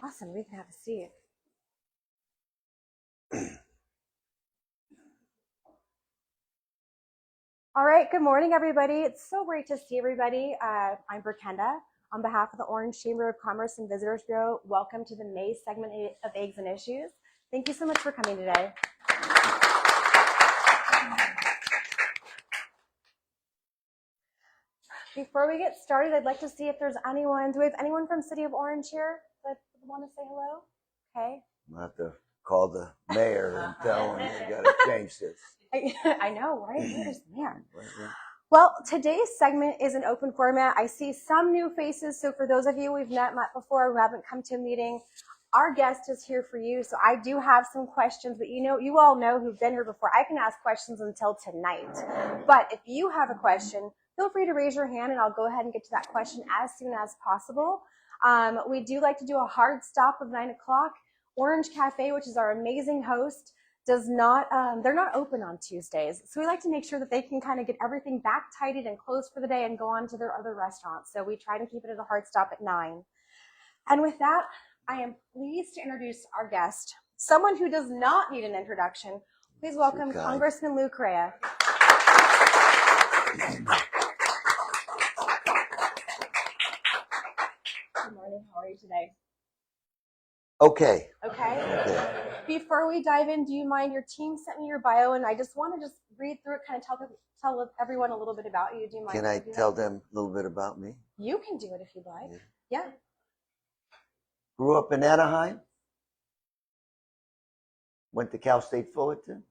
Awesome, we can have a seat. All right, good morning, everybody. It's so great to see everybody. I'm Berkenda. On behalf of the Orange Chamber of Commerce and Visitors Bureau, welcome to the May segment of Eggs and Issues. Thank you so much for coming today. Before we get started, I'd like to see if there's anyone. Do we have anyone from City of Orange here that want to say hello? Okay. I'll have to call the mayor and tell him they got to change this. I know, right? Where's the mayor? Well, today's segment is an open format. I see some new faces, so for those of you we've met before who haven't come to a meeting, our guest is here for you. So I do have some questions, but you all know who've been here before. I can ask questions until tonight. But if you have a question, feel free to raise your hand and I'll go ahead and get to that question as soon as possible. We do like to do a hard stop of 9 o'clock. Orange Cafe, which is our amazing host, they're not open on Tuesdays. So we like to make sure that they can kind of get everything back tidied and closed for the day and go on to their other restaurants. So we try to keep it at a hard stop at 9. And with that, I am pleased to introduce our guest, someone who does not need an introduction. Please welcome Congressman Correa. Good morning. How are you today? Okay. Before we dive in, do you mind? Your team sent me your bio, and I just want to read through it, kind of tell everyone a little bit about you. Do you mind? Can I tell them a little bit about me? You can do it if you'd like. Yeah. Grew up in Anaheim. Went to Cal State Fullerton,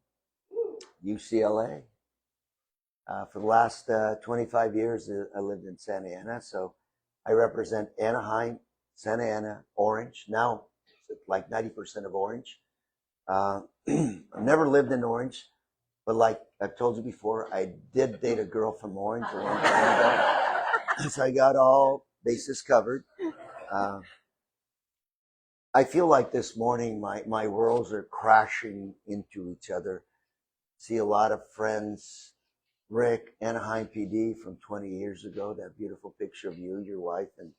UCLA. For the last 25 years, I lived in Santa Ana, so I represent Anaheim, Santa Ana, Orange. Now, like 90% of Orange. I've never lived in Orange, but like I've told you before, I did date a girl from Orange a long time ago. So I got all bases covered. I feel like this morning my worlds are crashing into each other. See a lot of friends. Rick, Anaheim PD from 20 years ago, that beautiful picture of you, your wife, and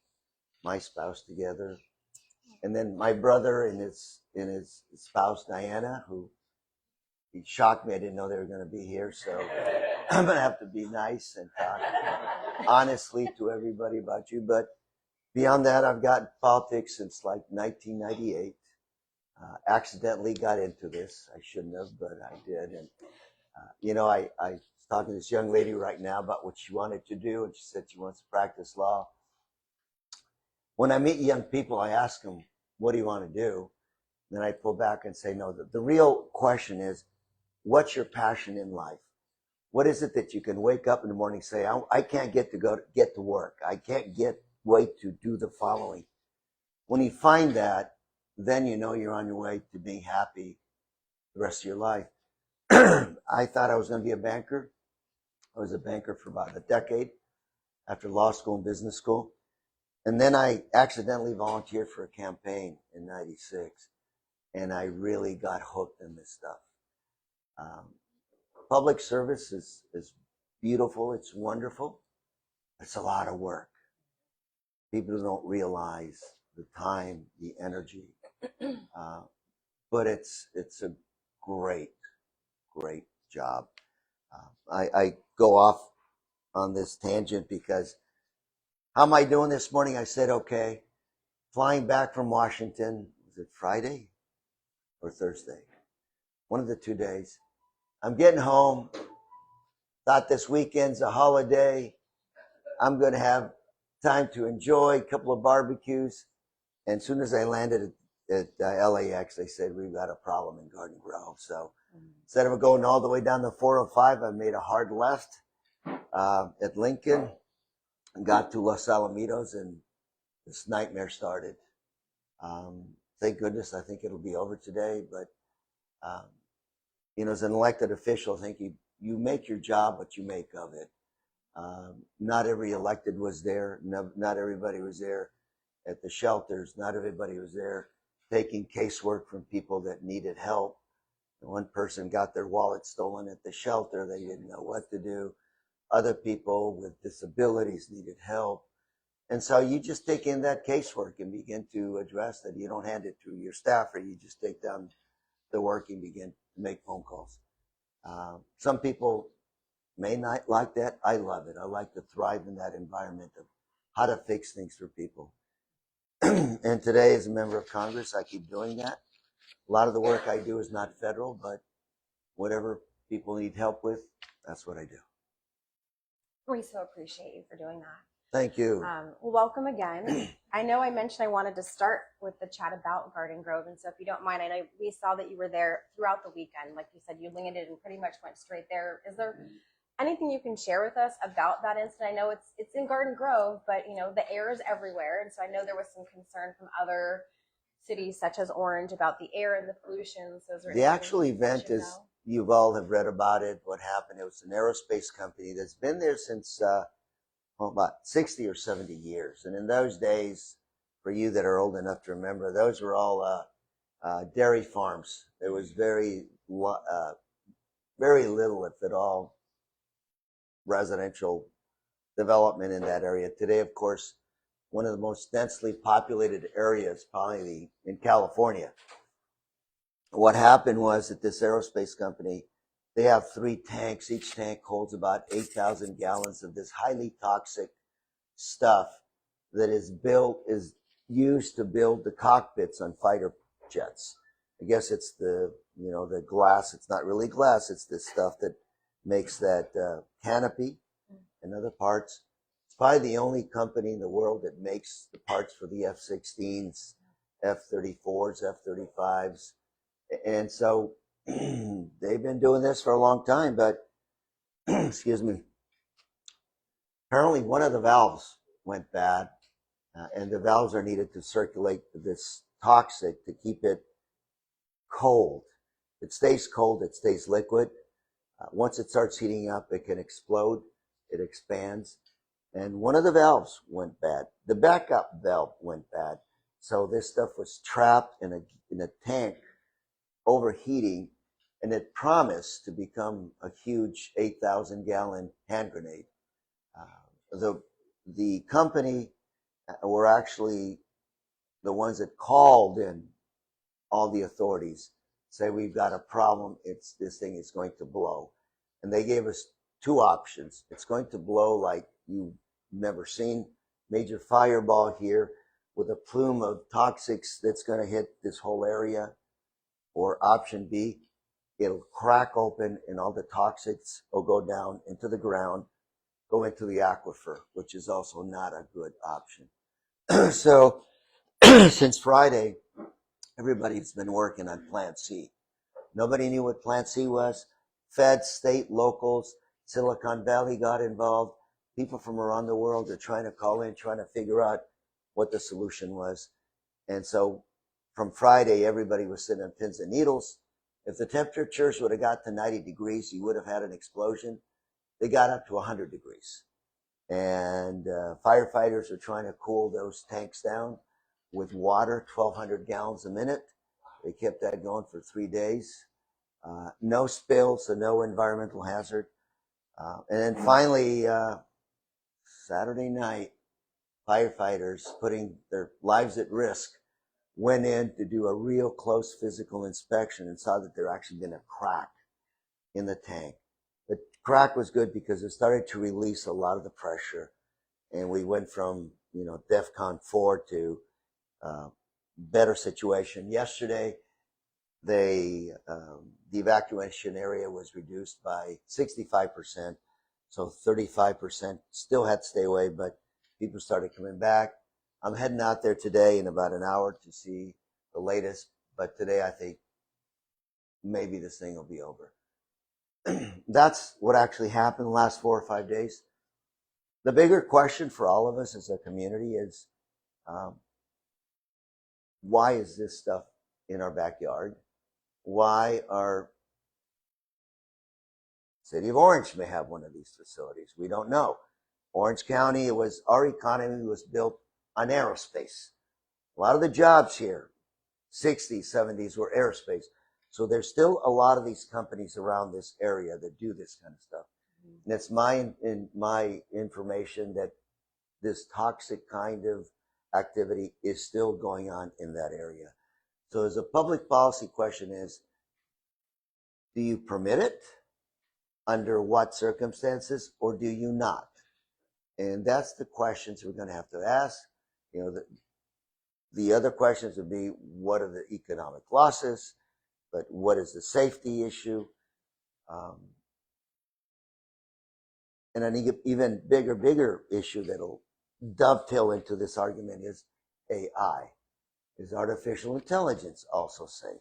my spouse together. And then my brother and his spouse, Diana, who he shocked me. I didn't know they were going to be here. So I'm going to have to be nice and talk honestly to everybody about you. But beyond that, I've gotten politics since like 1998. Accidentally got into this. I shouldn't have, but I did. And, I was talking to this young lady right now about what she wanted to do. And she said she wants to practice law. When I meet young people, I ask them, what do you want to do? Then I pull back and say, no, the real question is, what's your passion in life? What is it that you can wake up in the morning and say, I can't get to work. I can't wait to do the following. When you find that, then you know you're on your way to being happy the rest of your life. I thought I was going to be a banker. I was a banker for about a decade after law school and business school. And then I accidentally volunteered for a campaign in 96. And I really got hooked in this stuff. Public service is beautiful. It's wonderful. It's a lot of work. People don't realize the time, the energy. But it's a great job. I go off on this tangent because how am I doing this morning? I said, okay, flying back from Washington, was it Friday or Thursday? One of the 2 days. I'm getting home. Thought this weekend's a holiday. I'm going to have time to enjoy a couple of barbecues. And as soon as I landed at LAX, they said, we've got a problem in Garden Grove. So instead of going all the way down the 405, I made a hard left at Lincoln and got to Los Alamitos, and this nightmare started. Thank goodness, I think it'll be over today. But, as an elected official, I think you make your job what you make of it. Not every elected was there. Not everybody was there at the shelters. Not everybody was there taking casework from people that needed help. One person got their wallet stolen at the shelter. They didn't know what to do. Other people with disabilities needed help. And so you just take in that casework and begin to address that. You don't hand it to your staffer. You just take down the work and begin to make phone calls. Some people may not like that. I love it. I like to thrive in that environment of how to fix things for people. And today, as a member of Congress, I keep doing that. A lot of the work I do is not federal, but whatever people need help with, that's what I do. We so appreciate you for doing that. Thank you. Well, welcome again. I know I mentioned I wanted to start with the chat about Garden Grove, and so if you don't mind, I know we saw that you were there throughout the weekend. Like you said, you landed and pretty much went straight there. Is there anything you can share with us about that incident? I know it's in Garden Grove, but you know the air is everywhere, and so I know there was some concern from other cities such as Orange about the air and the pollution. So the actual event is, you've all have read about it. What happened? It was an aerospace company that's been there since about 60 or 70 years. And in those days, for you that are old enough to remember, those were all dairy farms. There was very little, if at all, residential development in that area. Today, of course, one of the most densely populated areas, probably in California. What happened was that this aerospace company, they have 3 tanks. Each tank holds about 8,000 gallons of this highly toxic stuff that is used to build the cockpits on fighter jets. I guess it's the glass. It's not really glass. It's this stuff that makes that canopy and other parts. It's probably the only company in the world that makes the parts for the F-16s, F-34s, F-35s. And so they've been doing this for a long time, but excuse me, apparently one of the valves went bad, and the valves are needed to circulate this toxic to keep it cold. It stays cold, it stays liquid. Once it starts heating up, it can explode, it expands. And one of the valves went bad. The backup valve went bad. So this stuff was trapped in a tank, overheating, and it promised to become a huge 8,000-gallon hand grenade. The company were actually the ones that called in all the authorities, say we've got a problem, this thing is going to blow. And they gave us 2 options. It's going to blow like you've never seen, major fireball here with a plume of toxics that's going to hit this whole area. Or option B, it'll crack open and all the toxics will go down into the ground, go into the aquifer, which is also not a good option. So since Friday, everybody's been working on Plan C. Nobody knew what Plan C was. Feds, state, locals, Silicon Valley got involved. People from around the world are trying to call in, trying to figure out what the solution was. And so from Friday, everybody was sitting on pins and needles. If the temperatures would have got to 90 degrees, you would have had an explosion. They got up to 100 degrees. And firefighters are trying to cool those tanks down with water, 1,200 gallons a minute. They kept that going for 3 days. No spills, so no environmental hazard. And then finally, Saturday night, firefighters putting their lives at risk went in to do a real close physical inspection and saw that there actually been a crack in the tank. The crack was good because it started to release a lot of the pressure, and we went from DEFCON 4 to better situation. Yesterday, the evacuation area was reduced by 65%, so 35% still had to stay away, but people started coming back. I'm heading out there today in about an hour to see the latest, but today I think maybe this thing will be over. That's what actually happened the last 4 or 5 days. The bigger question for all of us as a community is, why is this stuff in our backyard? Why our city of Orange may have one of these facilities? We don't know. Orange County, our economy was built on aerospace. A lot of the jobs here, 60s, 70s, were aerospace. So there's still a lot of these companies around this area that do this kind of stuff. And it's my information that this toxic kind of activity is still going on in that area. So as a public policy question is, do you permit it? Under what circumstances, or do you not? And that's the questions we're going to have to ask. You know, the other questions would be, what are the economic losses? But what is the safety issue? And an even bigger issue that'll dovetail into this argument is AI. Is artificial intelligence also safe?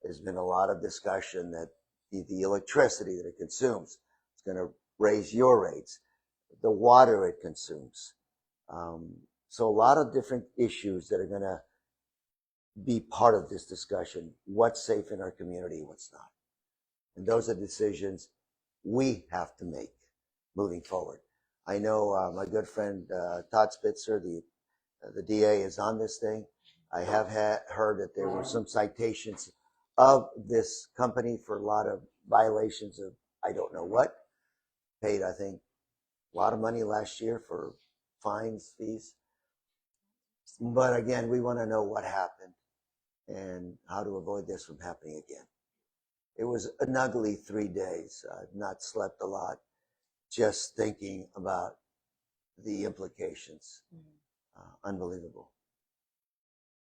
There's been a lot of discussion that the electricity that it consumes is going to raise your rates, the water it consumes. So a lot of different issues that are going to be part of this discussion. What's safe in our community, what's not. And those are decisions we have to make moving forward. I know my good friend Todd Spitzer, the DA, is on this thing. I have heard that there were some citations of this company for a lot of violations of I don't know what. Paid, I think, a lot of money last year for fines, fees. But again, we want to know what happened and how to avoid this from happening again. It was an ugly 3 days. I've not slept a lot, just thinking about the implications. Unbelievable.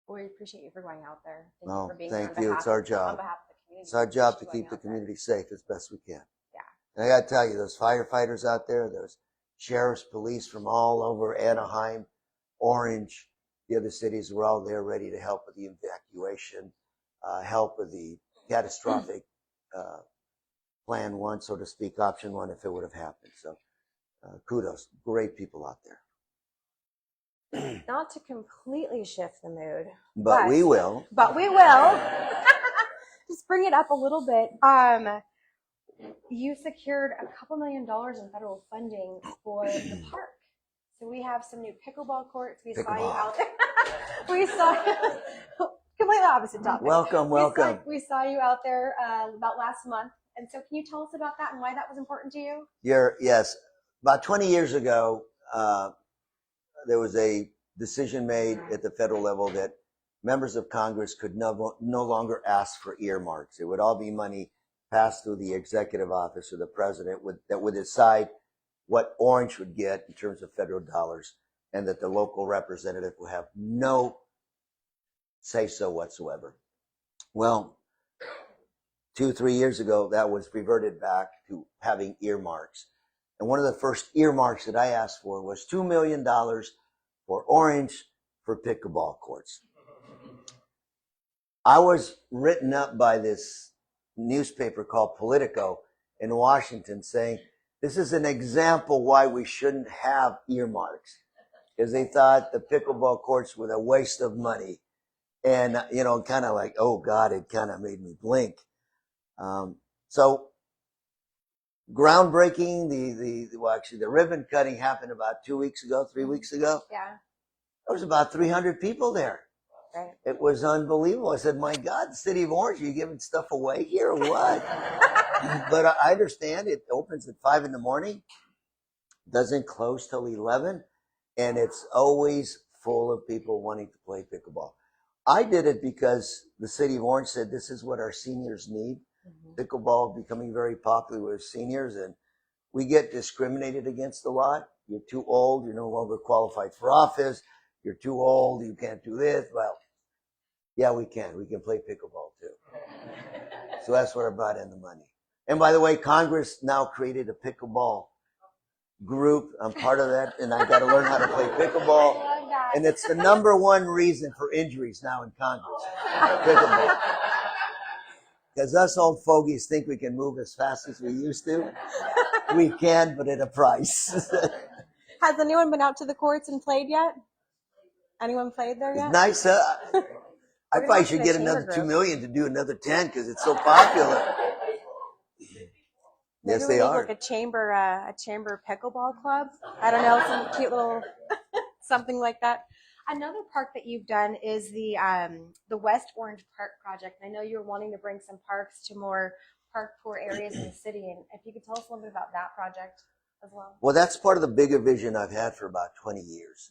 Well, we appreciate you for going out there. Thank Oh, you for being thank here you. It's our job. on behalf of the community. It's our job to Appreciate you keep the going out there. community safe as best we can. Yeah. And I got to tell you, those firefighters out there, those sheriffs, police from all over Anaheim, Orange, the other cities were all there ready to help with the evacuation, help with the catastrophic plan one, so to speak, option one, if it would have happened. So kudos. Great people out there. Not to completely shift the mood, But we will. But we will. Just bring it up a little bit. You secured $2 million in federal funding for the park. So we have some new pickleball courts. We saw you out there. We saw completely opposite topic. Welcome. We saw you out there about last month. And so can you tell us about that and why that was important to you? Yes. About 20 years ago, there was a decision made at the federal level that members of Congress could no longer ask for earmarks. It would all be money passed through the executive office or the president that would decide what Orange would get in terms of federal dollars, and that the local representative would have no say-so whatsoever. Well, 2-3 years ago, that was reverted back to having earmarks. And one of the first earmarks that I asked for was $2 million for Orange for pickleball courts. I was written up by this newspaper called Politico in Washington saying, this is an example why we shouldn't have earmarks, because they thought the pickleball courts were a waste of money. And, kind of like, oh God, it kind of made me blink. So groundbreaking, the ribbon cutting happened about 3 weeks ago. Yeah. There was about 300 people there. Right. It was unbelievable. I said, my God, the city of Orange, are you giving stuff away here or what? But I understand it opens at 5 a.m, doesn't close till 11, and it's always full of people wanting to play pickleball. I did it because the city of Orange said this is what our seniors need. Pickleball becoming very popular with seniors, and we get discriminated against a lot. You're too old, you're no longer qualified for office, you're too old, you can't do this. Well, yeah, we can play pickleball too. So that's where I brought in the money. And by the way, Congress now created a pickleball group. I'm part of that, and I got to learn how to play pickleball. And it's the #1 reason for injuries now in Congress, pickleball. Because us old fogies think we can move as fast as we used to. We can, but at a price. Has anyone been out to the courts and played yet? Anyone played there yet? It's nice. I probably should get another $2 million to do another 10 because it's so popular. Maybe Yes, we they need are. like a chamber pickleball club. I don't know, some cute little something like that. Another park that you've done is the West Orange Park project. I know you're wanting to bring some parks to more park poor areas in the city, and if you could tell us a little bit about that project. as well? Well, that's part of the bigger vision I've had for about 20 years.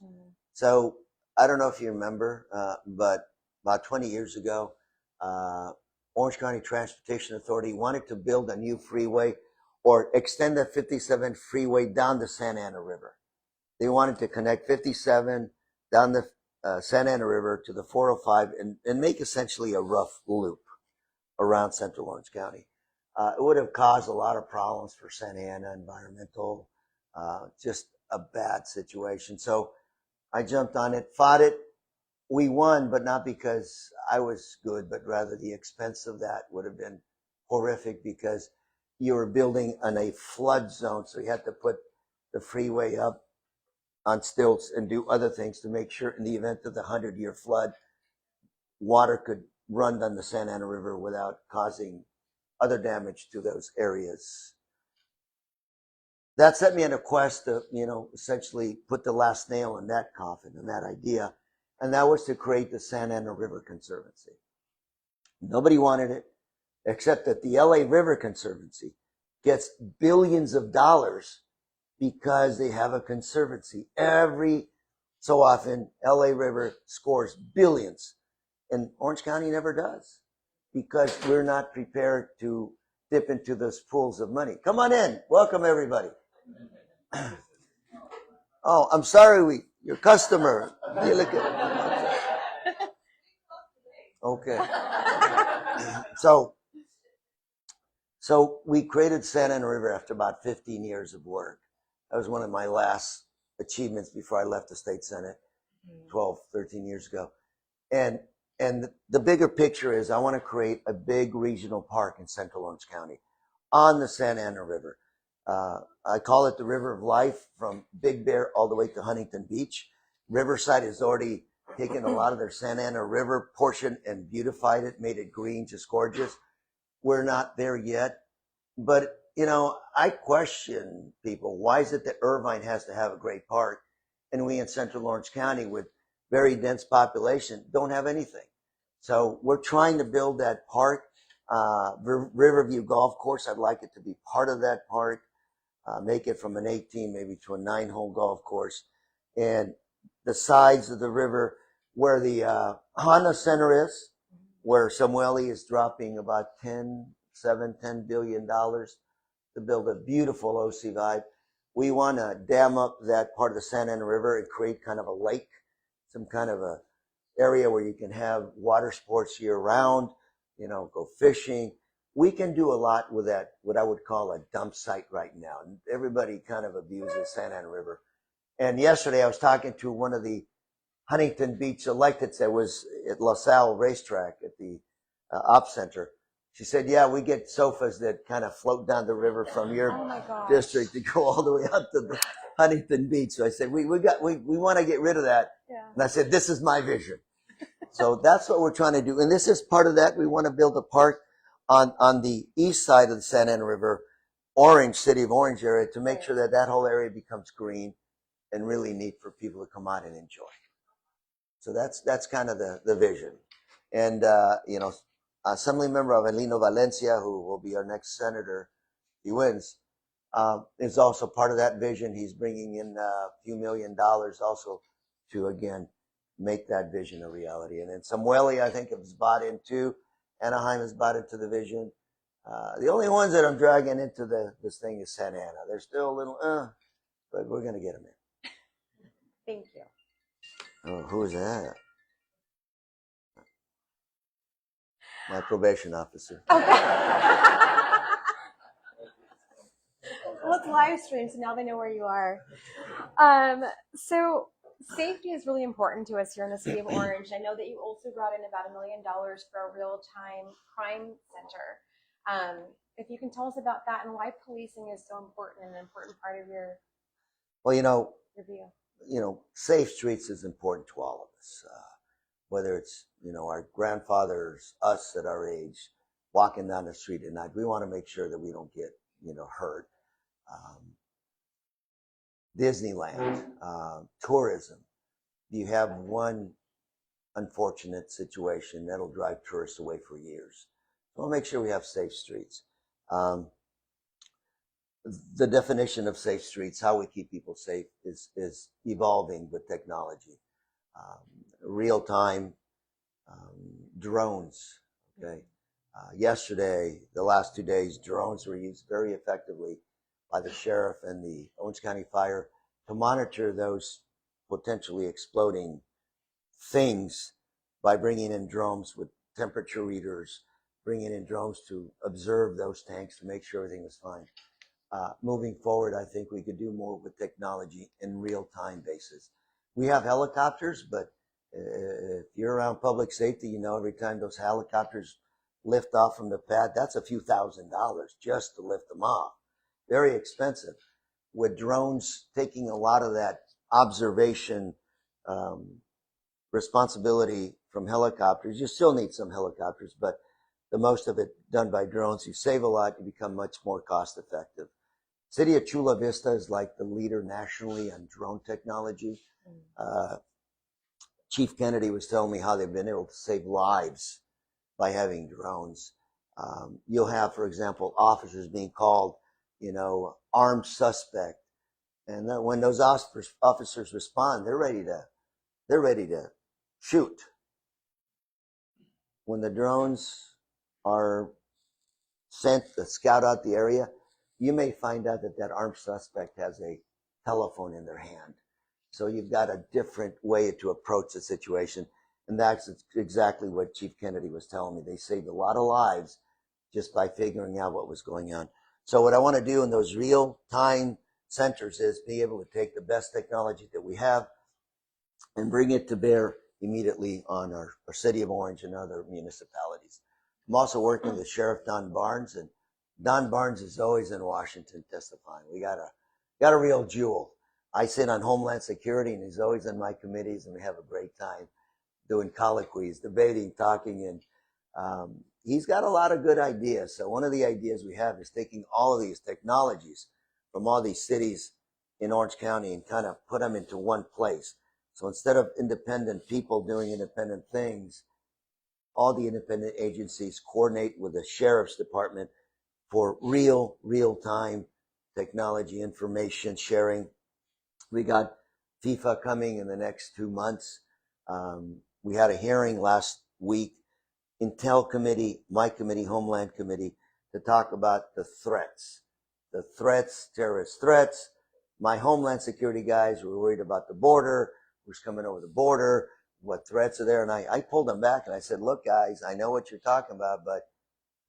So I don't know if you remember, but about 20 years ago, Orange County Transportation Authority wanted to build a new freeway or extend the 57 freeway down the Santa Ana River. They wanted to connect 57 down the Santa Ana River to the 405 and make essentially a rough loop around Central Orange County. It would have caused a lot of problems for Santa Ana, environmental, just a bad situation. So I jumped on it, fought it. We won, but not because I was good, but rather the expense of that would have been horrific because you were building on a flood zone. So you had to put the freeway up on stilts and do other things to make sure in the event of the 100-year flood, water could run down the Santa Ana River without causing other damage to those areas. That set me on a quest to, essentially put the last nail in that coffin and that idea. And that was to create the Santa Ana River Conservancy. Nobody wanted it, except that the LA River Conservancy gets billions of dollars because they have a conservancy. Every so often, LA River scores billions. And Orange County never does because we're not prepared to dip into those pools of money. Come on in. Welcome, everybody. Oh, I'm sorry, your customer. Hey, look at Okay. So we created Santa Ana River after about 15 years of work. That was one of my last achievements before I left the state Senate 12, 13 years ago. And the bigger picture is I want to create a big regional park in Central Orange County on the Santa Ana River. I call it the River of Life from Big Bear all the way to Huntington Beach. Riverside has already taken a lot of their Santa Ana River portion and beautified it, made it green, just gorgeous. We're not there yet. But, I question people. Why is it that Irvine has to have a great park and we in Central Orange County with very dense population don't have anything? So we're trying to build that park. Riverview Golf Course, I'd like it to be part of that park. Make it from an 18 maybe to a 9-hole golf course. And the sides of the river where the Honda Center is, where Samueli is dropping about $10 billion to build a beautiful OC vibe. We want to dam up that part of the Santa Ana River and create kind of a lake, some kind of a area where you can have water sports year round, go fishing. We can do a lot with that, what I would call a dump site right now. And everybody kind of abuses Santa Ana River. And yesterday I was talking to one of the Huntington Beach electeds that was at LaSalle Racetrack at the Op Center. She said, yeah, we get sofas that kind of float down the river from your district to go all the way out to the Huntington Beach. So I said, we want to get rid of that. Yeah. And I said, this is my vision. So that's what we're trying to do. And this is part of that. We want to build a park on the east side of the Santa Ana River, City of Orange area, to make sure that that whole area becomes green and really neat for people to come out and enjoy. So that's kind of the vision. And, Assembly Member Avelino Valencia, who will be our next senator, he wins, is also part of that vision. He's bringing in a few $1 million also to, again, make that vision a reality. And then Samueli, I think, has bought into. Anaheim has bought into the vision. The only ones that I'm dragging into this thing is Santa Ana. They're still a little, but we're going to get them in. Thank you. Oh, who is that? My probation officer. Okay. Well, it's live stream, so now they know where you are. So safety is really important to us here in the city of Orange. I know that you also brought in about $1 million for a real-time crime center. If you can tell us about that and why policing is so important and an important part of your view. Safe streets is important to all of us. Whether it's, our grandfathers, us at our age, walking down the street at night, we want to make sure that we don't get, hurt. Disneyland, tourism. You have one unfortunate situation that'll drive tourists away for years. So we'll make sure we have safe streets. the definition of safe streets, how we keep people safe, is evolving with technology. Real time drones. Okay. Yesterday, the last 2 days, drones were used very effectively by the sheriff and the Orange County Fire to monitor those potentially exploding things by bringing in drones with temperature readers, bringing in drones to observe those tanks to make sure everything was fine. Moving forward, I think we could do more with technology in real-time basis. We have helicopters, but if you're around public safety, you know every time those helicopters lift off from the pad, that's a few $1,000s just to lift them off. Very expensive. With drones taking a lot of that observation responsibility from helicopters, you still need some helicopters, but the most of it done by drones. You save a lot, you become much more cost effective. City of Chula Vista is like the leader nationally on drone technology. Chief Kennedy was telling me how they've been able to save lives by having drones. You'll have, for example, officers being called, armed suspect. And then when those officers respond, they're ready to shoot. When the drones are sent to scout out the area, you may find out that armed suspect has a telephone in their hand. So you've got a different way to approach the situation. And that's exactly what Chief Kennedy was telling me. They saved a lot of lives just by figuring out what was going on. So what I want to do in those real-time centers is be able to take the best technology that we have and bring it to bear immediately on our city of Orange and other municipalities. I'm also working with Sheriff Don Barnes, and Don Barnes is always in Washington testifying. We got a real jewel. I sit on Homeland Security, and he's always in my committees, and we have a great time doing colloquies, debating, talking, and he's got a lot of good ideas. So one of the ideas we have is taking all of these technologies from all these cities in Orange County and kind of put them into one place. So instead of independent people doing independent things, all the independent agencies coordinate with the sheriff's department for real-time technology information sharing. We got FIFA coming in the next 2 months. We had a hearing last week, Intel Committee, my committee, Homeland Committee, to talk about the threats, terrorist threats. My Homeland Security guys were worried about the border, who's coming over the border, what threats are there. And I pulled them back and I said, look, guys, I know what you're talking about, but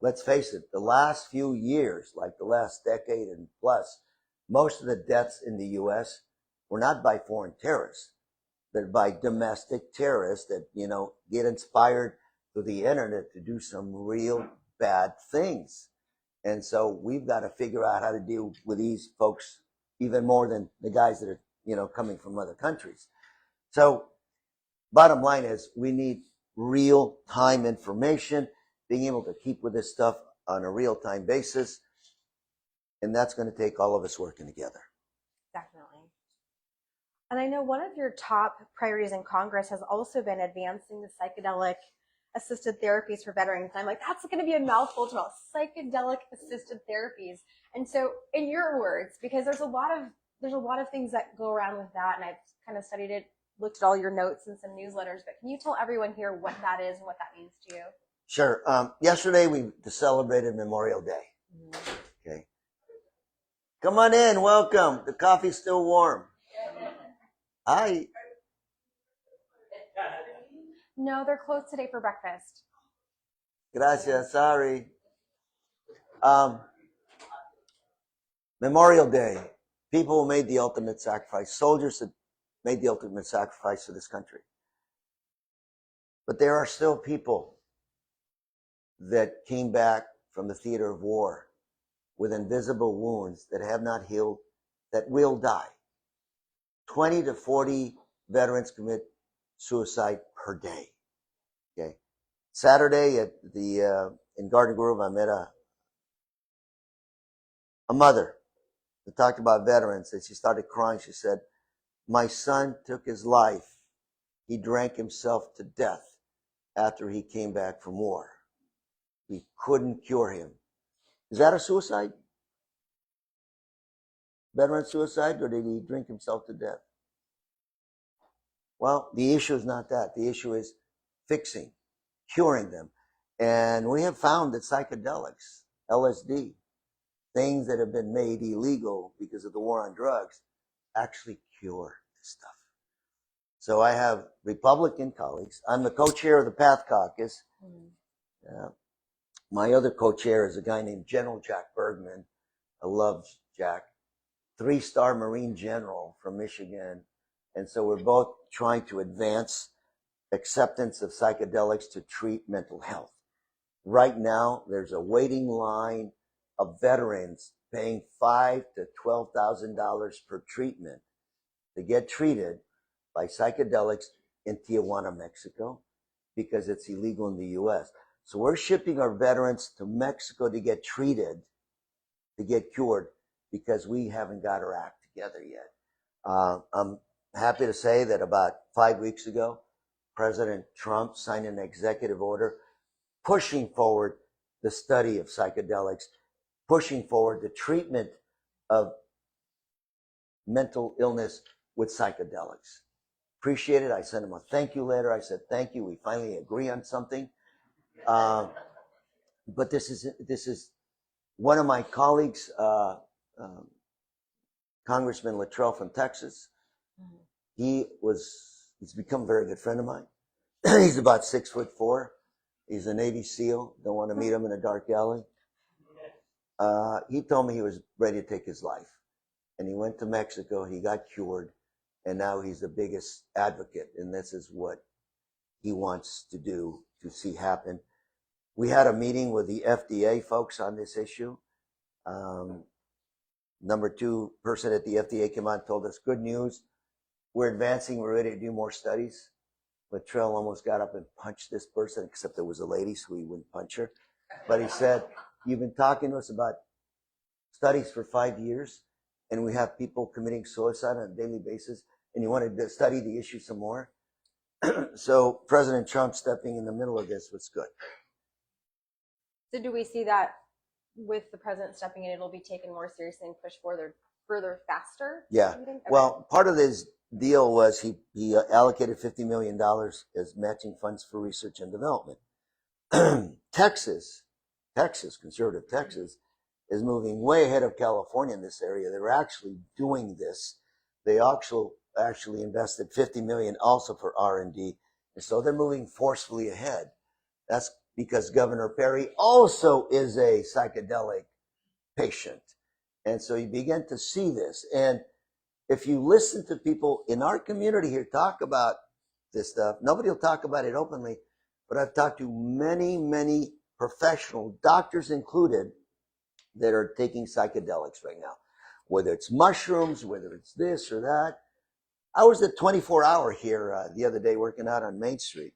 let's face it, the last few years, like the last decade and plus, most of the deaths in the U.S. were not by foreign terrorists. They're by domestic terrorists that, get inspired through the internet to do some real bad things. And so we've got to figure out how to deal with these folks even more than the guys that are, coming from other countries. So bottom line is we need real-time information, being able to keep with this stuff on a real-time basis. And that's going to take all of us working together. Definitely. And I know one of your top priorities in Congress has also been advancing the psychedelic assisted therapies for veterans. And I'm like, that's going to be a mouthful to all psychedelic assisted therapies. And so in your words, because there's a lot of things that go around with that, and I've kind of studied it, looked at all your notes and some newsletters, but can you tell everyone here what that is and what that means to you? Sure. Yesterday we celebrated Memorial Day. Mm-hmm. Okay. Come on in. Welcome. The coffee's still warm. Hi. No, they're closed today for breakfast. Gracias. Sorry. Memorial Day. People who made the ultimate sacrifice. Soldiers that made the ultimate sacrifice for this country. But there are still people that came back from the theater of war with invisible wounds that have not healed, that will die. 20 to 40 veterans commit suicide per day. Okay. Saturday at in Garden Grove, I met a mother that talked about veterans, and she started crying. She said, my son took his life. He drank himself to death after he came back from war. We couldn't cure him. Is that a suicide? veteran suicide, or did he drink himself to death? Well, the issue is not that. The issue is fixing, curing them. And we have found that psychedelics, LSD, things that have been made illegal because of the war on drugs, actually cure this stuff. So I have Republican colleagues. I'm the co-chair of the PATH Caucus. My other co-chair is a guy named General Jack Bergman. I love Jack. 3-star Marine general from Michigan. And so we're both trying to advance acceptance of psychedelics to treat mental health. Right now, there's a waiting line of veterans paying $5,000 to $12,000 per treatment to get treated by psychedelics in Tijuana, Mexico, because it's illegal in the U.S. So we're shipping our veterans to Mexico to get treated, to get cured, because we haven't got our act together yet. I'm happy to say that about 5 weeks ago, President Trump signed an executive order pushing forward the study of psychedelics, pushing forward the treatment of mental illness with psychedelics. Appreciate it. I sent him a thank you letter. I said, thank you. We finally agree on something. But this is one of my colleagues, Congressman Luttrell from Texas. He's become a very good friend of mine. He's about 6'4". He's a Navy SEAL. Don't want to meet him in a dark alley. He told me he was ready to take his life. And he went to Mexico. He got cured. And now he's the biggest advocate. And this is what he wants to do, to see happen. We had a meeting with the FDA folks on this issue. Number 2 person at the FDA came out and told us, good news. We're advancing. We're ready to do more studies. Luttrell almost got up and punched this person, except it was a lady, so he wouldn't punch her. But he said, you've been talking to us about studies for 5 years, and we have people committing suicide on a daily basis, and you wanted to study the issue some more? So President Trump stepping in the middle of this was good. So do we see that with the president stepping in, it'll be taken more seriously and pushed further faster? Yeah. Okay. Well, part of this deal was he allocated $50 million as matching funds for research and development. Texas, conservative Texas, is moving way ahead of California in this area. They're actually doing this. They actually invested $50 million also for R&D. And so they're moving forcefully ahead. That's because Governor Perry also is a psychedelic patient. And so you begin to see this. And if you listen to people in our community here talk about this stuff, nobody will talk about it openly, but I've talked to many, many professional, doctors included, that are taking psychedelics right now. Whether it's mushrooms, whether it's this or that. I was at 24 Hour here the other day working out on Main Street.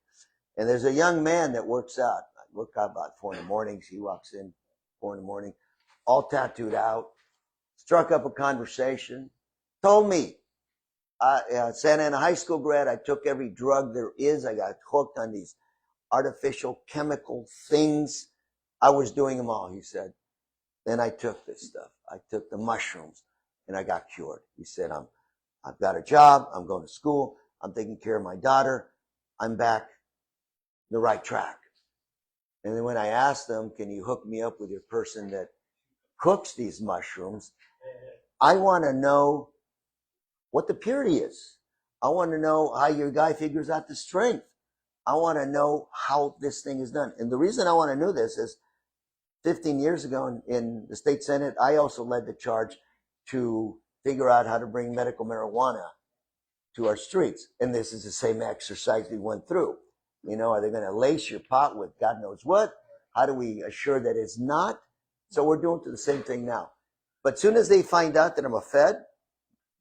And there's a young man that works out. I work out about 4 in the mornings. He walks in 4 in the morning, all tattooed out, struck up a conversation, told me, Santa Ana high school grad, I took every drug there is. I got hooked on these artificial chemical things. I was doing them all, he said. Then I took this stuff. I took the mushrooms and I got cured. He said, I've got a job. I'm going to school. I'm taking care of my daughter. I'm back the right track. And then when I asked them, can you hook me up with your person that cooks these mushrooms? I want to know what the purity is. I want to know how your guy figures out the strength. I want to know how this thing is done. And the reason I want to know this is 15 years ago in the state Senate, I also led the charge to figure out how to bring medical marijuana to our streets. And this is the same exercise we went through. You know, are they going to lace your pot with God knows what? How do we assure that it's not? So we're doing the same thing now. But as soon as they find out that I'm a Fed,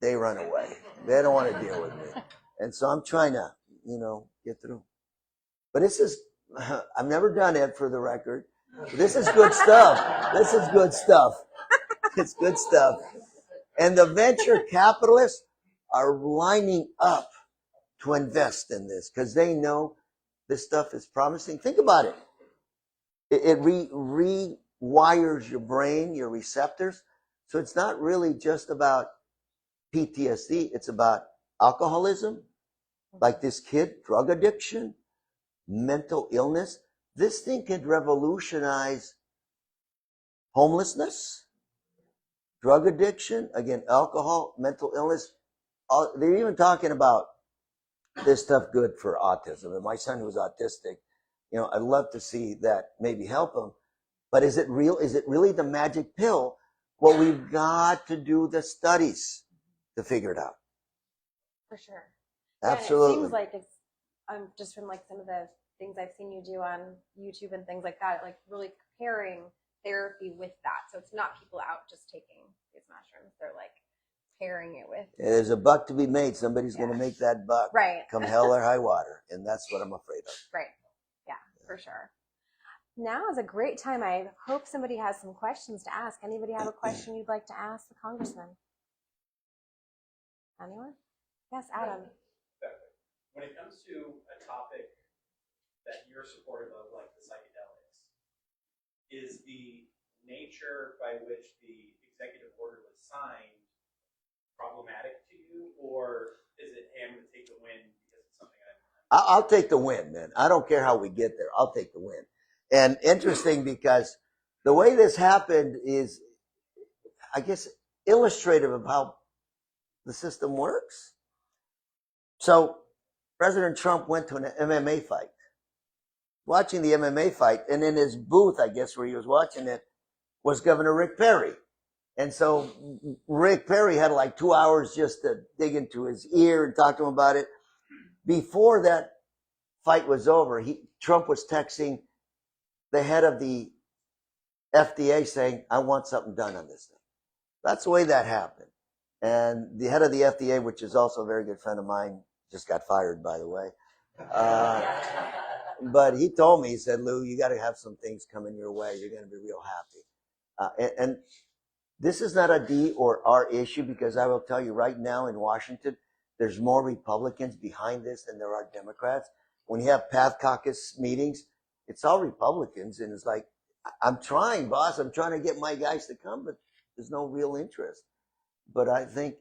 they run away. They don't want to deal with me. And so I'm trying to, get through. But this is, I've never done it for the record. This is good stuff. This is good stuff. It's good stuff. And the venture capitalists are lining up to invest in this because they know this stuff is promising. Think about it. It rewires your brain, your receptors, So it's not really just about PTSD. It's about alcoholism, like this kid, drug addiction, mental illness. This thing could revolutionize homelessness, drug addiction, again, alcohol, mental illness. They're even talking about this stuff good for autism. And my son who's autistic, I'd love to see that maybe help him. But is it real? Is it really the magic pill? Well, we've got to do the studies to figure it out. For sure. Absolutely. Yeah, and it seems like it's just from like some of the things I've seen you do on YouTube and things like that, like really pairing therapy with that. So it's not people out just taking these mushrooms. They're like pairing it with. There's a buck to be made. Somebody's going to make that buck. Right. Come hell or high water. And that's what I'm afraid of. Right. Yeah, for sure. Now is a great time. I hope somebody has some questions to ask. Anybody have a question you'd like to ask the Congressman? Anyone? Yes, Adam. When it comes to a topic that you're supportive of, like the psychedelics, is the nature by which the executive order was signed problematic to you, or is it, hey, I'm going to take the win because it's something I'll take the win, man. I don't care how we get there. I'll take the win. And interesting because the way this happened is, I guess, illustrative of how the system works. So President Trump went to an MMA fight, watching the MMA fight, and in his booth, I guess, where he was watching it, was Governor Rick Perry. And so Rick Perry had like 2 hours just to dig into his ear and talk to him about it. Before that fight was over, Trump was texting the head of the FDA saying, I want something done on this thing. That's the way that happened. And the head of the FDA, which is also a very good friend of mine, just got fired, by the way. But he told me, he said, Lou, you got to have some things coming your way. You're going to be real happy. And this is not a D or R issue, because I will tell you right now in Washington, there's more Republicans behind this than there are Democrats. When you have Path Caucus meetings, it's all Republicans. And it's like, I'm trying, boss. I'm trying to get my guys to come, but there's no real interest. But I think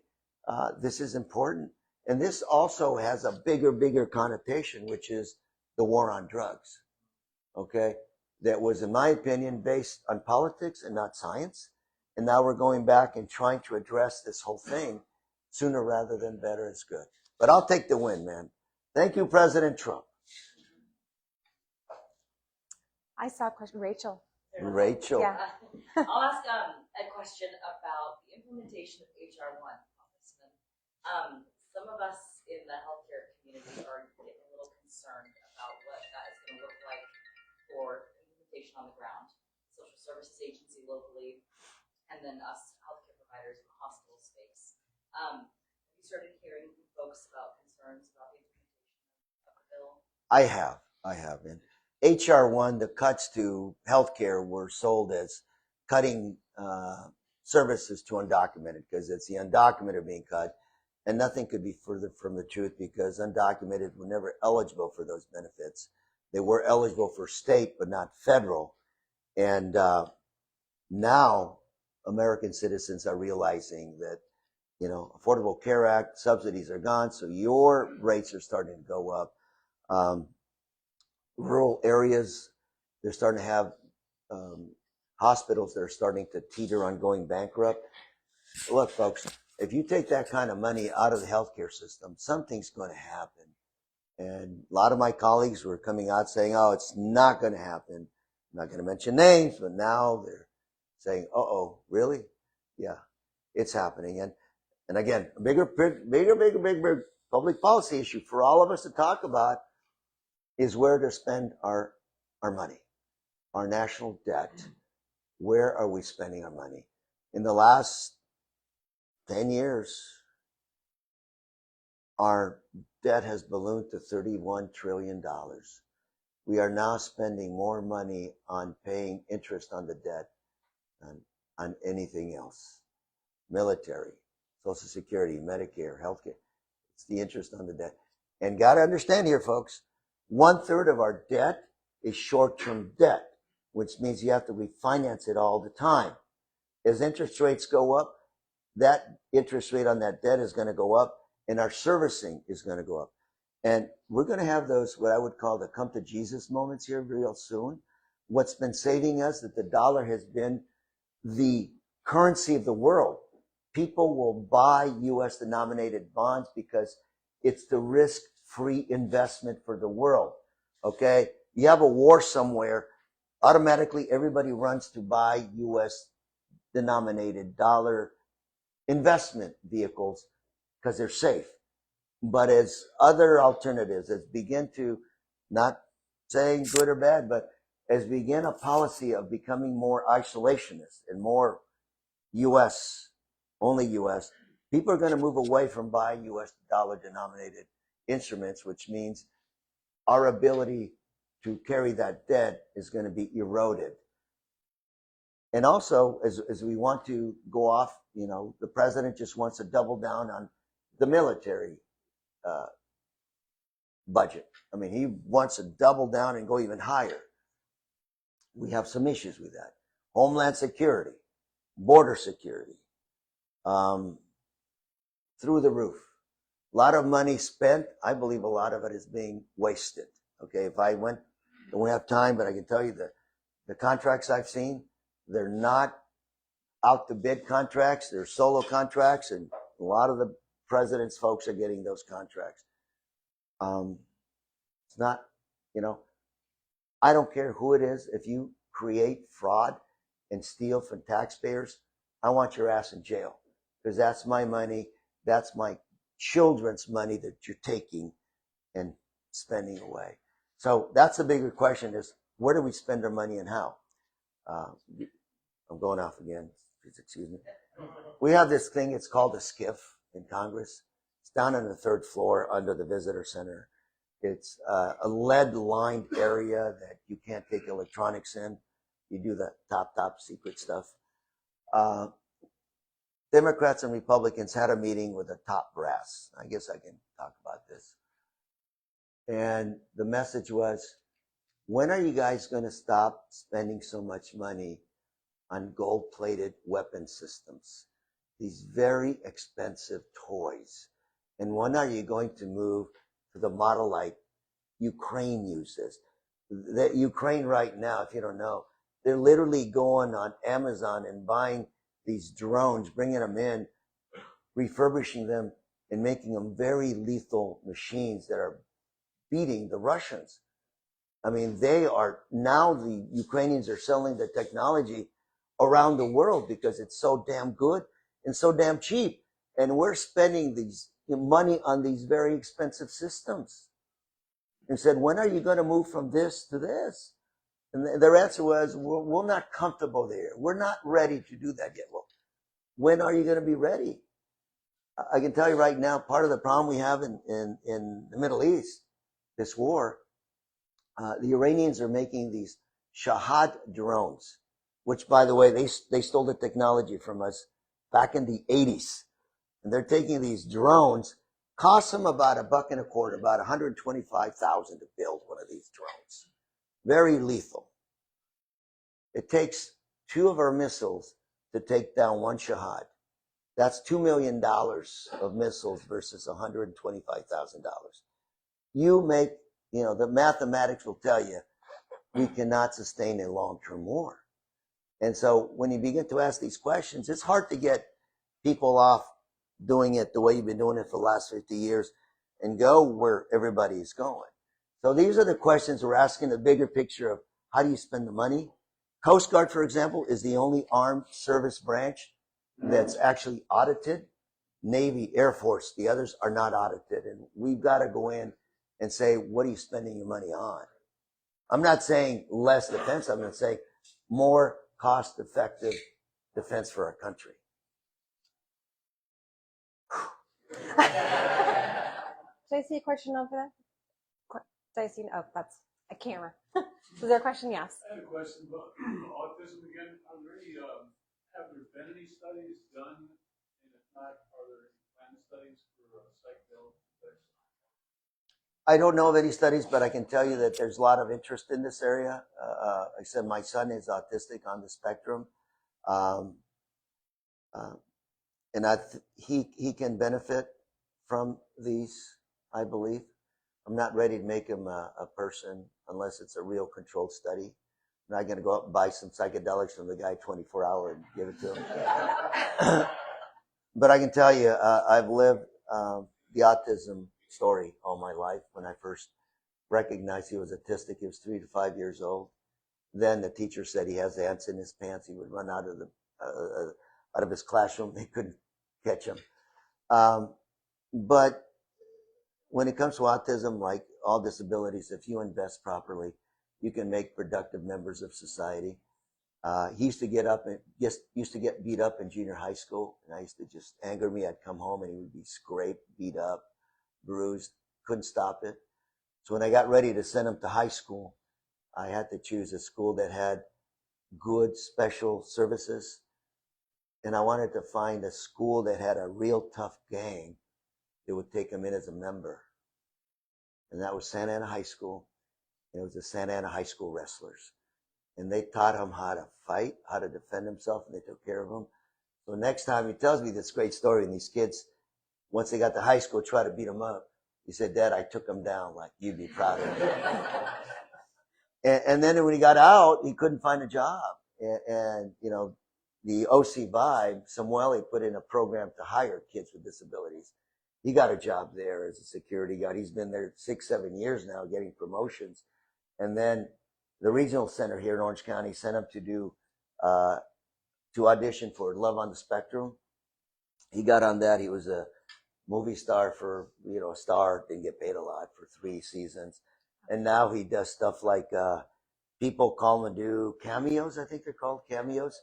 this is important. And this also has a bigger connotation, which is the war on drugs. Okay? That was, in my opinion, based on politics and not science. And now we're going back and trying to address this whole thing sooner rather than better. It's good. But I'll take the win, man. Thank you, President Trump. I saw a question. Rachel. Rachel. Yeah. I'll ask a question about the implementation of HR 1, Congressman. Some of us in the healthcare community are getting a little concerned about what that is going to look like for implementation on the ground, social services agency locally, and then us healthcare providers in the hospital space. Have you started hearing from folks about concerns about the implementation of the bill? I have. And HR 1, the cuts to healthcare were sold as cutting services to undocumented, because it's the undocumented being cut. And nothing could be further from the truth, because undocumented were never eligible for those benefits. They were eligible for state, but not federal. And now American citizens are realizing that, Affordable Care Act subsidies are gone, so your rates are starting to go up. Rural areas, they're starting to have hospitals that are starting to teeter on going bankrupt. Look, folks, if you take that kind of money out of the healthcare system, something's going to happen. And a lot of my colleagues were coming out saying, oh, it's not going to happen. I'm not going to mention names, but now they're saying, uh-oh, really? Yeah, it's happening. And again, a bigger public policy issue for all of us to talk about is where to spend our money, our national debt. Where are we spending our money? In the last 10 years, our debt has ballooned to $31 trillion. We are now spending more money on paying interest on the debt than on anything else. Military, Social Security, Medicare, healthcare. It's the interest on the debt. And got to understand here, folks, 1/3 of our debt is short-term debt, which means you have to refinance it all the time. as interest rates go up, that interest rate on that debt is going to go up, and our servicing is going to go up. And we're going to have those, what I would call the come to Jesus moments here real soon. What's been saving us, that the dollar has been the currency of the world. People will buy U.S. denominated bonds because it's the risk-free investment for the world. Okay? You have a war somewhere, automatically everybody runs to buy U.S. denominated dollar investment vehicles because they're safe. But as other alternatives, as begin to, not saying good or bad, but as begin a policy of becoming more isolationist and more U.S., only U.S., people are going to move away from buying U.S. dollar denominated instruments, which means our ability to carry that debt is going to be eroded. And also, as we want to go off, the president just wants to double down on the military budget. I mean, he wants to double down and go even higher. We have some issues with that. Homeland security, border security, through the roof. A lot of money spent. I believe a lot of it is being wasted. Okay, if I went, don't have time, but I can tell you that the contracts I've seen, they're not out to bid contracts. They're solo contracts, and a lot of the president's folks are getting those contracts. It's not, I don't care who it is. If you create fraud and steal from taxpayers, I want your ass in jail, because that's my money. That's my children's money that you're taking and spending away. So that's the bigger question, is where do we spend our money and how? I'm going off again. Please excuse me. We have this thing, it's called a SCIF in Congress. It's down on the 3rd floor under the visitor center. It's a lead-lined area that you can't take electronics in. You do the top secret stuff. Democrats and Republicans had a meeting with the top brass. I guess I can talk about this. And the message was, when are you guys going to stop spending so much money on gold-plated weapon systems? These very expensive toys. And when are you going to move to the model like Ukraine uses? That Ukraine right now, if you don't know, they're literally going on Amazon and buying these drones, bringing them in, refurbishing them, and making them very lethal machines that are beating the Russians. I mean, now the Ukrainians are selling the technology around the world because it's so damn good and so damn cheap. And we're spending these money on these very expensive systems. And said, when are you going to move from this to this? And their answer was, we're not comfortable there. We're not ready to do that yet. Well, when are you going to be ready? I can tell you right now, part of the problem we have in the Middle East, this war, the Iranians are making these Shahad drones, which, by the way, they stole the technology from us back in the 80s. And they're taking these drones, cost them about $1.25, about $125,000 to build one of these drones. Very lethal. It takes 2 of our missiles to take down one Shahad. That's $2 million of missiles versus $125,000. You make, the mathematics will tell you we cannot sustain a long-term war. And so when you begin to ask these questions, it's hard to get people off doing it the way you've been doing it for the last 50 years and go where everybody's going. So these are the questions we're asking, the bigger picture of how do you spend the money? Coast Guard, for example, is the only armed service branch that's actually audited. Navy, Air Force, the others are not audited. And we've got to go in and say, what are you spending your money on? I'm not saying less defense. I'm going to say more cost-effective defense for our country. Did I see a question over there? Did I see? Oh, that's a camera. Was there a question? Yes. I had a question about autism again. Are there any, have there been any studies done? And if not, are there any planned studies for psychedelics? I don't know of any studies, but I can tell you that there's a lot of interest in this area. I said my son is autistic on the spectrum. And he can benefit from these, I believe. I'm not ready to make him a person unless it's a real controlled study. I'm not going to go out and buy some psychedelics from the guy 24-hour and give it to him. But I can tell you, I've lived the autism story all my life. When I first recognized he was autistic, he was 3 to 5 years old. Then the teacher said he has ants in his pants. He would run out of his classroom. They couldn't catch him. But when it comes to autism, like all disabilities, if you invest properly, you can make productive members of society. He used to get beat up in junior high school, and I used to just anger me. I'd come home and he would be scraped, beat up, bruised. Couldn't stop it. So when I got ready to send him to high school, I had to choose a school that had good special services, and I wanted to find a school that had a real tough gang that would take him in as a member. And that was Santa Ana High School. It was the Santa Ana High School Wrestlers. And they taught him how to fight, how to defend himself, and they took care of him. So next time he tells me this great story, and these kids, once they got to high school, try to beat him up. He said, "Dad, I took him down. Like, you'd be proud of me." And then when he got out, he couldn't find a job. And you know, the OC Vibe, Samueli put in a program to hire kids with disabilities. He got a job there as a security guard. He's been there 6-7 years now, getting promotions. And then the regional center here in Orange County sent him to audition for Love on the Spectrum. He got on that. He was a movie star for, a star, didn't get paid a lot for 3 seasons. And now he does stuff like, people call him and do cameos. I think they're called cameos.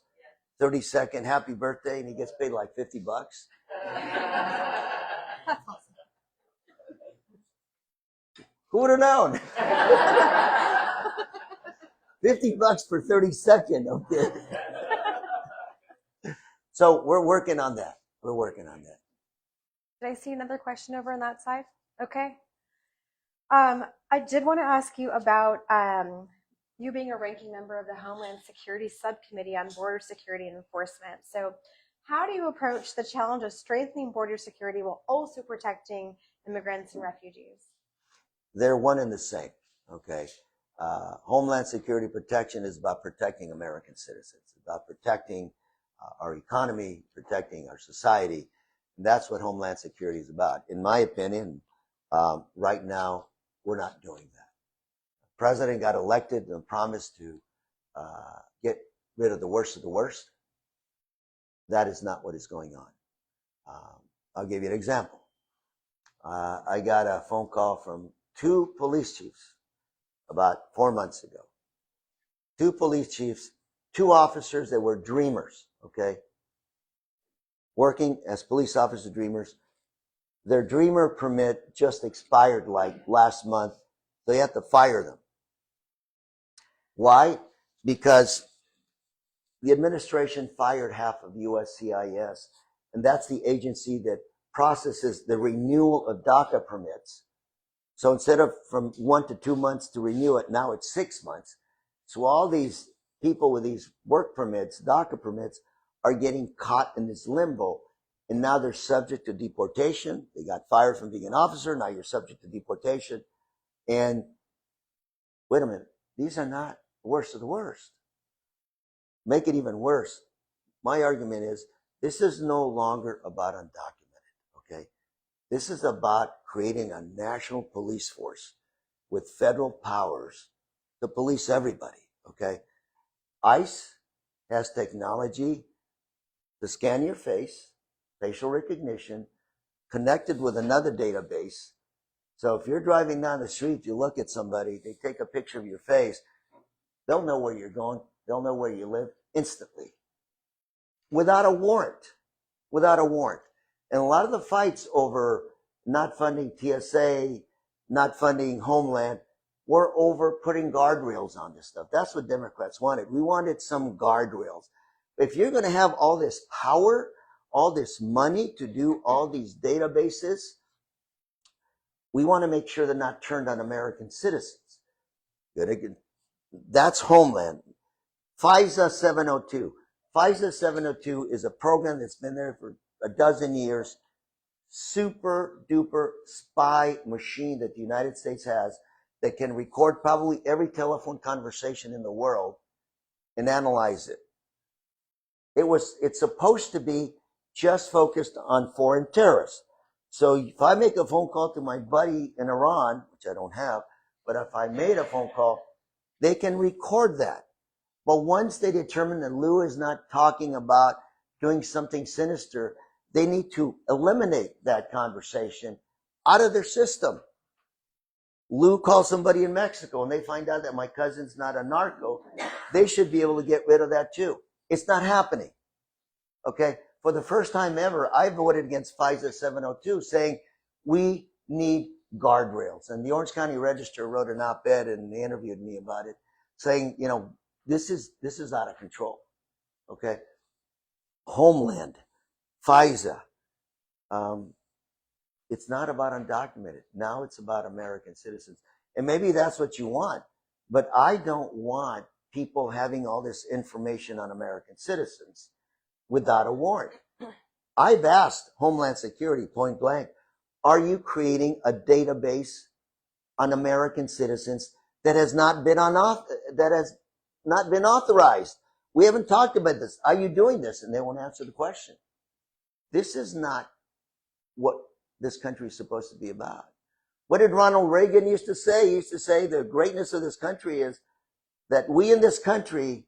30-second happy birthday, and he gets paid like $50. Who would have known? $50 for 30 seconds. Okay. So we're working on that. Did I see another question over on that side? Okay. I did want to ask you about you being a ranking member of the Homeland Security Subcommittee on Border Security and Enforcement. So how do you approach the challenge of strengthening border security while also protecting immigrants and refugees? They're one and the same, okay? Homeland Security protection is about protecting American citizens, about protecting our economy, protecting our society. And that's what Homeland Security is about. In my opinion, right now, we're not doing that. The president got elected and promised to get rid of the worst of the worst. That is not what is going on. I'll give you an example. I got a phone call from 2 police chiefs about 4 months ago. 2 police chiefs, 2 officers that were dreamers, okay? Working as police officer dreamers. Their dreamer permit just expired like last month. So they have to fire them. Why? Because the administration fired half of USCIS, and that's the agency that processes the renewal of DACA permits. So instead of from 1 to 2 months to renew it, now it's 6 months. So all these people with these work permits, DACA permits, are getting caught in this limbo. And now they're subject to deportation. They got fired from being an officer. Now you're subject to deportation. And wait a minute, these are not the worst of the worst. Make it even worse. My argument is this is no longer about undocumented, okay? This is about creating a national police force with federal powers to police everybody, okay? ICE has technology to scan your face, facial recognition, connected with another database. So if you're driving down the street, you look at somebody, they take a picture of your face, they'll know where you're going, they'll know where you live instantly. Without a warrant. And a lot of the fights over not funding TSA, not funding Homeland, were over putting guardrails on this stuff. That's what Democrats wanted. We wanted some guardrails. If you're going to have all this power, all this money to do all these databases, we want to make sure they're not turned on American citizens. That's Homeland. FISA 702. FISA 702 is a program that's been there for a dozen years. Super duper spy machine that the United States has that can record probably every telephone conversation in the world and analyze it. It's supposed to be just focused on foreign terrorists. So if I make a phone call to my buddy in Iran, which I don't have, but if I made a phone call, they can record that. But once they determine that Lou is not talking about doing something sinister, they need to eliminate that conversation out of their system. Lou calls somebody in Mexico and they find out that my cousin's not a narco. They should be able to get rid of that too. It's not happening. Okay? For the first time ever, I voted against FISA 702 saying we need guardrails. And the Orange County Register wrote an op-ed and they interviewed me about it saying, you know, this is out of control. Okay? Homeland, FISA. It's not about undocumented. Now it's about American citizens. And maybe that's what you want. But I don't want people having all this information on American citizens without a warrant. I've asked Homeland Security point blank, are you creating a database on American citizens that has not been authorized? We haven't talked about this. Are you doing this? And they won't answer the question. This is not what this country is supposed to be about. What did Ronald Reagan used to say? He used to say the greatness of this country is that we in this country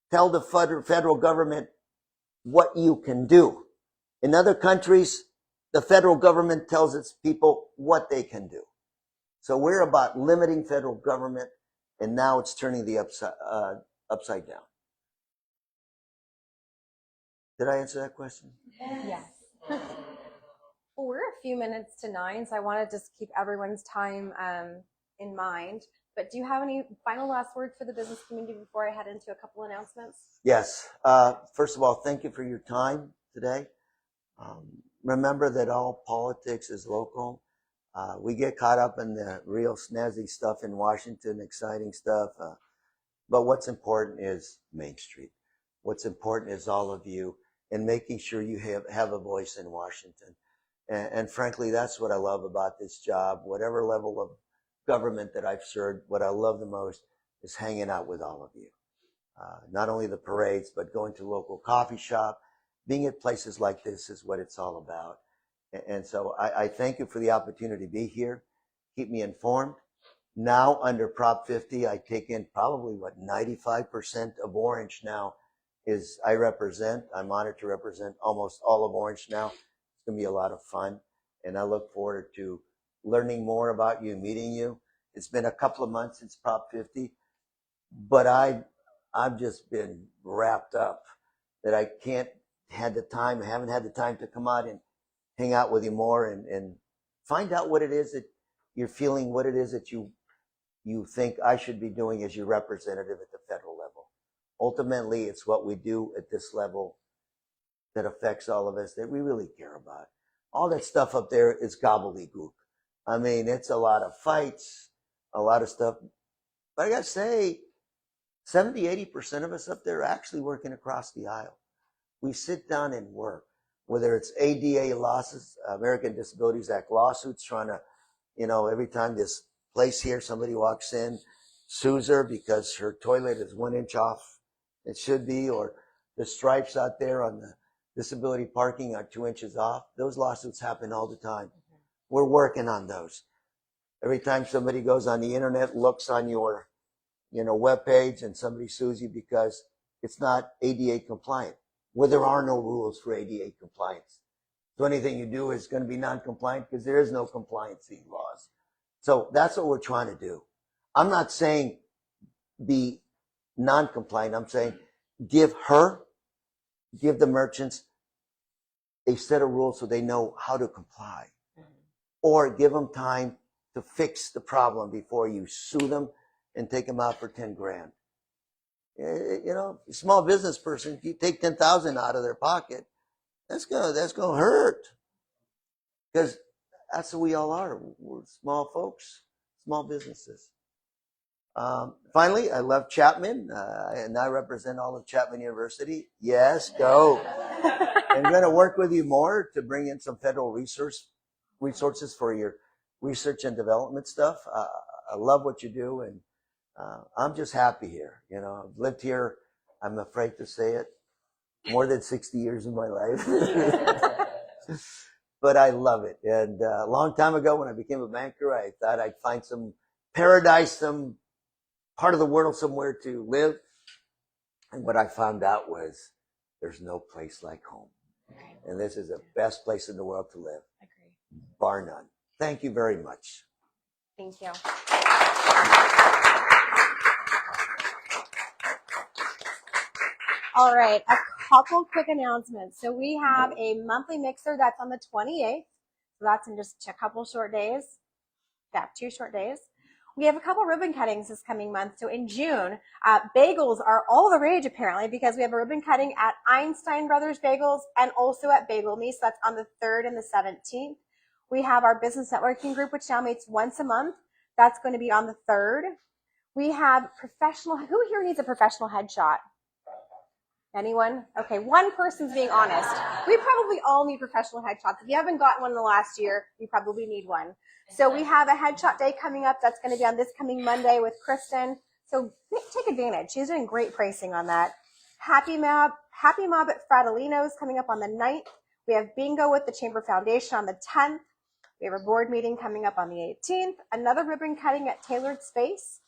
tell the federal government what you can do. In other countries, the federal government tells its people what they can do. So we're about limiting federal government, and now it's turning the upside down. Did I answer that question? Yes. Well, we're a few minutes to 9, so I want to just keep everyone's time in mind. But do you have any final last words for the business community before I head into a couple announcements? Yes. First of all, thank you for your time today. Remember that all politics is local. We get caught up in the real snazzy stuff in Washington, exciting stuff. But what's important is Main Street. What's important is all of you and making sure you have a voice in Washington. And frankly, that's what I love about this job. Whatever level of government that I've served, what I love the most is hanging out with all of you. Not only the parades, but going to local coffee shop, being at places like this is what it's all about. And so I thank you for the opportunity to be here. Keep me informed. Now under Prop 50, I take in probably 95% of Orange now is I represent. I'm honored to represent almost all of Orange now. It's going to be a lot of fun. And I look forward to learning more about you, meeting you. It's been a couple of months since Prop 50, but I've just been wrapped up that I haven't had the time to come out and hang out with you more and find out what it is that you're feeling, what it is that you think I should be doing as your representative at the federal level. Ultimately, it's what we do at this level that affects all of us that we really care about. All that stuff up there is gobbledygook. I mean, it's a lot of fights, a lot of stuff. But I got to say, 70-80% of us up there are actually working across the aisle. We sit down and work, whether it's ADA losses, American Disabilities Act lawsuits, trying to, every time this place here, somebody walks in, sues her because her toilet is 1 inch off. It should be, or the stripes out there on the disability parking are 2 inches off. Those lawsuits happen all the time. We're working on those. Every time somebody goes on the internet, looks on your, webpage and somebody sues you because it's not ADA compliant. Well, there are no rules for ADA compliance. So anything you do is going to be non-compliant because there is no compliancy laws. So that's what we're trying to do. I'm not saying be non-compliant. I'm saying give the merchants a set of rules so they know how to comply. Or give them time to fix the problem before you sue them and take them out for 10 grand. Small business person, if you take 10,000 out of their pocket, that's gonna hurt. Because that's who we all are. We're small folks, small businesses. Finally, I love Chapman, and I represent all of Chapman University. Yes, go. I'm going to work with you more to bring in some federal resources for your research and development stuff. I love what you do, and I'm just happy here. You know, I've lived here, I'm afraid to say it, more than 60 years of my life. But I love it. And a long time ago when I became a banker, I thought I'd find some paradise, some part of the world somewhere to live. And what I found out was there's no place like home. And this is the best place in the world to live, bar none. Thank you very much. Thank you. All right, a couple quick announcements. So we have a monthly mixer that's on the 28th. So that's in just a couple short days. Yeah, 2 short days. We have a couple ribbon cuttings this coming month. So in June, bagels are all the rage apparently because we have a ribbon cutting at Einstein Brothers Bagels and also at Bagel Me. So that's on the 3rd and the 17th. We have our business networking group, which now meets once a month. That's going to be on the 3rd. We have who here needs a professional headshot? Anyone? Okay, one person's being honest. We probably all need professional headshots. If you haven't gotten one in the last year, you probably need one. So we have a headshot day coming up. That's going to be on this coming Monday with Kristen. So take advantage. She's doing great pricing on that. Happy Mob at Fratellino's coming up on the 9th. We have bingo with the Chamber Foundation on the 10th. We have a board meeting coming up on the 18th. Another ribbon cutting at Tailored Space.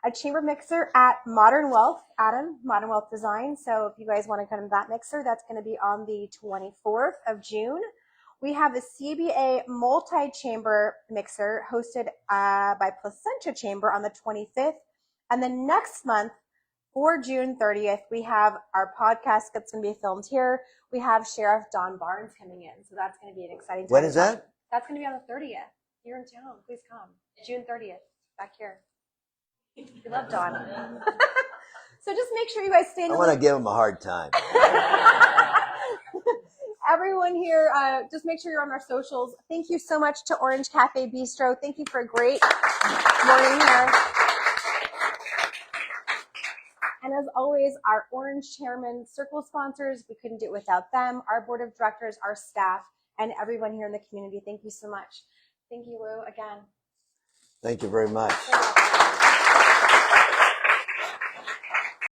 A chamber mixer at Modern Wealth, Adam, Modern Wealth Design. So if you guys want to come to that mixer, that's going to be on the 24th of June. We have the CBA multi-chamber mixer hosted by Placentia Chamber on the 25th. And then next month, for June 30th, we have our podcast that's going to be filmed here. We have Sheriff Don Barnes coming in. So that's going to be an exciting time. When is that? That's going to be on the 30th. You're in town. Please come. June 30th, back here. We love Dawn. So just make sure you guys stay in the I want to give him a hard time. Everyone here, just make sure you're on our socials. Thank you so much to Orange Cafe Bistro. Thank you for a great morning here. And as always, our Orange Chairman Circle sponsors, we couldn't do it without them. Our board of directors, our staff, and everyone here in the community. Thank you so much. Thank you, Lou, again. Thank you very much.